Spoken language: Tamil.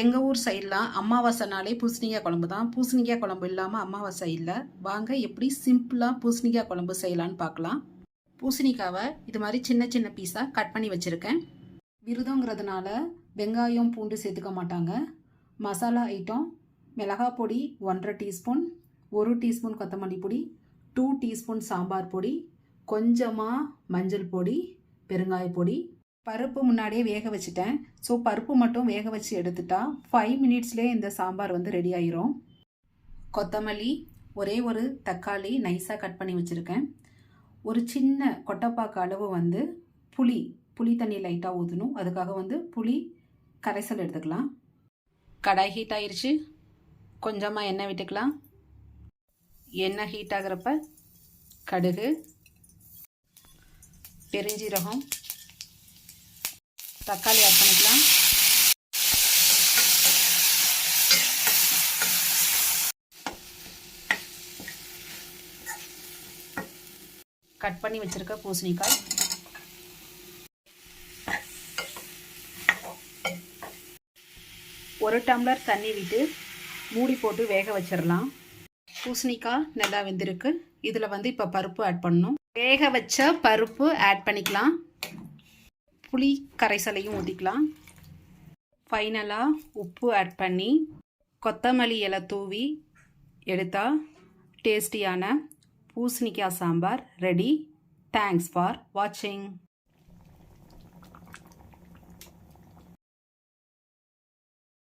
எங்கள் ஊர் சைட்லாம் அமாவாசைனாலே பூசணிக்காய் குழம்பு தான். பூசணிக்காய் குழம்பு இல்லாமல் அமாவாசை இல்லை. வாங்க எப்படி சிம்பிளாக பூசணிக்காய் குழம்பு செய்யலான்னு பார்க்கலாம். பூசணிக்காவை இது மாதிரி சின்ன சின்ன பீஸாக கட் பண்ணி வச்சுருக்கேன். விரதங்கிறதுனால வெங்காயம் பூண்டு சேர்த்துக்க மாட்டாங்க. மசாலா ஐட்டம் மிளகாய் பொடி 1.5 டீஸ்பூன், 1 டீஸ்பூன் கொத்தமல்லி பொடி, 2 டீஸ்பூன் சாம்பார் பொடி, கொஞ்சமாக மஞ்சள் பொடி, பெருங்காய பொடி. பருப்பு முன்னாடியே வேக வச்சுட்டேன். ஸோ பருப்பு மட்டும் வேக வச்சு எடுத்துட்டா 5 மினிட்ஸ்லேயே இந்த சாம்பார் வந்து ரெடி ஆயிரும். கொத்தமல்லி, ஒரே ஒரு தக்காளி நைஸாக கட் பண்ணி வச்சுருக்கேன். ஒரு சின்ன கொட்டைப்பாக்கு அளவு வந்து புளி தண்ணி லைட்டாக ஊற்றணும். அதுக்காக வந்து புளி கரைசல் எடுத்துக்கலாம். கடாய் ஹீட் ஆயிடுச்சு. கொஞ்சமாக எண்ணெய் விட்டுக்கலாம். எண்ணெய் ஹீட் ஆகிறப்ப கடுகு, பெருஞ்சீரகம், தக்காளி ஆட் பண்ணிக்கலாம். கட் பண்ணி வச்சிருக்க பூசணிக்காய், ஒரு டம்ளர் தண்ணி விட்டு மூடி போட்டு வேக வச்சிடலாம். பூசணிக்காய் நல்லா வெந்திருக்கு. இதில் வந்து இப்போ பருப்பு ஆட் பண்ணணும். வேக வச்ச பருப்பு ஆட் பண்ணிக்கலாம். புளி கரைசலையும் ஊற்றிக்கலாம். ஃபைனலாக உப்பு ஆட் பண்ணி கொத்தமல்லி இலை தூவி எடுத்தால் டேஸ்டியான பூசணிக்காய் சாம்பார் ரெடி. தேங்க்ஸ் ஃபார் வாட்சிங்.